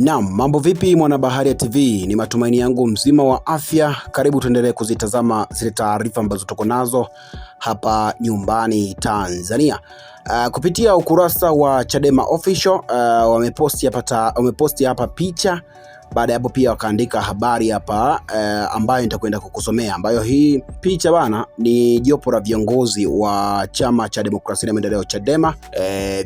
Naam, mambo vipi mwana Baharia TV? Ni matumaini yangu mzima wa afya. Karibu tuendelee kuzitazama zile taarifa ambazo tuko nazo hapa nyumbani Tanzania. Kupitia ukurasa wa Chadema Official wameposti hapa picha. Baada ya hapo pia wakaandika habari hapa ambayo nitakwenda kukusomea, ambayo hii picha bana ni jopo la viongozi wa Chama cha Demokrasia na Maendeleo Chadema.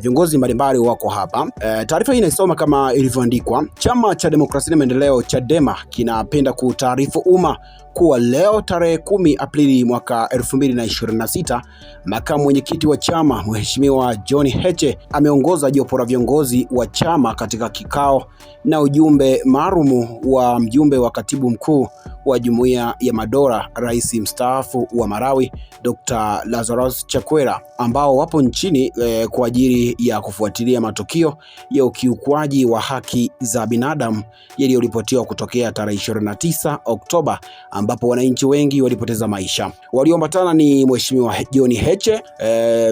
Viongozi mbalimbali wako hapa. Taarifa hii inaisoma kama ilivyoandikwa. Chama cha Demokrasia na Maendeleo Chadema kinapenda kutaarifu umma kuwa leo tarehe 10 Aprili mwaka 2026, makamu mwenyekiti wa chama Mheshimiwa John Heche ameongoza jopo la viongozi wa chama katika kikao na ujumbe maalum wa mjumbe wa katibu mkuu wa Jumuiya ya Madola, rais mstaafu wa Malawi Dr. Lazarus Chakwera, ambao wapo nchini kwa ajili ya kufuatilia matukio ya ukiukwaji wa haki za binadamu yaliyoripotiwa kutokea tarehe 29 Oktoba, ambapo wananchi wengi walipoteza maisha. Walioambatana ni Mheshimiwa John Heche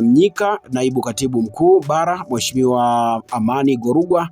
Mnyika, naibu katibu mkuu bara, Mheshimiwa Amani Gorugwa,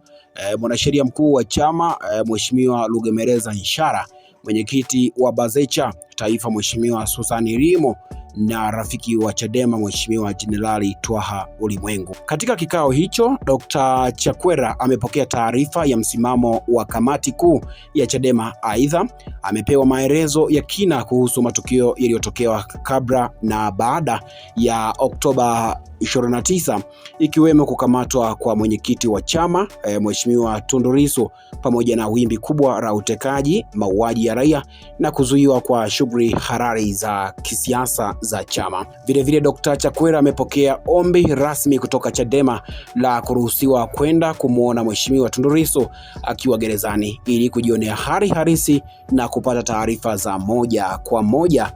mwanasheria mkuu wa chama, Mheshimiwa Lugemeleza Nshara, mwenyekiti wa Bazecha Taifa Mheshimiwa Susan Limo, na rafiki wa Chadema Mheshimiwa Jenerali Twaha Ulimwengu. Katika kikao hicho, Dr. Chakwera amepokea taarifa ya msimamo wa kamati kuu ya Chadema. Aidha, amepewa maelezo ya kina kuhusu matukio yaliyotokea kabla na baada ya Oktoba 29, ikiwemo kukamatwa kwa mwenyekiti wa chama Mheshimiwa Tundu Lissu, pamoja na wimbi kubwa la utekaji, mauaji ya raia na kuzuiwa kwa shughuli halali za kisiasa za chama. Vile Dr. Chakwera amepokea ombi rasmi kutoka Chadema la kuruhusiwa kwenda kumuona Mheshimiwa Tundu Lissu akiwa gerezani ili kujionea hali halisi na kupata taarifa za moja kwa moja.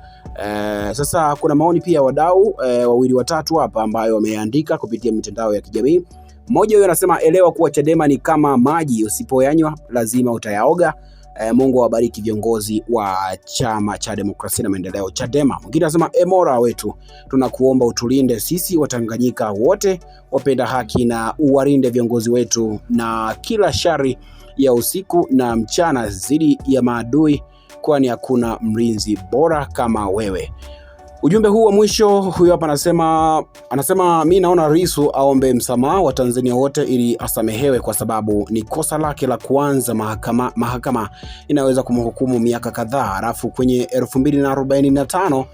Sasa kuna maoni pia wadau wawili watatu hapa ambayo wameandika kupitia mitandao ya kijamii. Mmoja huyo anasema, elewa kuwa Chadema ni kama maji, usipoyanywa lazima utayaoga. Mungu awabariki viongozi wa Chama cha Demokrasia na Maendeleo Chadema. Mwingine anasema, Mola wetu, tunakuomba utulinde sisi Watanganyika wote wapenda haki, na uwarinde viongozi wetu na kila shari ya usiku na mchana zidi ya maadui, kwani hakuna mlinzi bora kama wewe. Ujumbe huu wa mwisho, huyu hapa anasema mimi naona Lissu aombe msamaha wa Tanzania wote ili asamehewe, kwa sababu ni kosa lake la kwanza. Mahakama inaweza kumhukumu miaka kadhaa, alafu kwenye 2045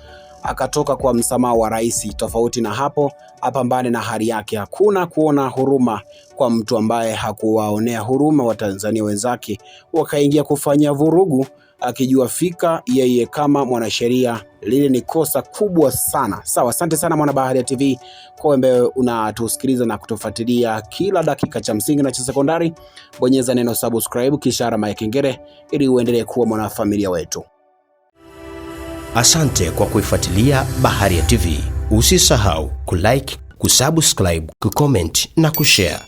akatoka kwa msamaha wa rais. Tofauti na hapo, apambane na hali yake. Hakuna kuona huruma kwa mtu ambaye hakuwaonea huruma wa Tanzania wenzake wakaingia kufanya vurugu, akijua fika yeye kama mwanasheria lile ni kosa kubwa sana. Sawa, asante sana mwana Baharia TV kwa ambaye unatusikiliza na kutufuatilia kila dakika. Cha msingi na cha sekondari, bonyeza neno subscribe kisha alama ya kengele ili uendelee kuwa mwanafamilia wetu. Asante kwa kuifuatilia Baharia TV. Usisahau kulike, kusubscribe, kucomment na kushare.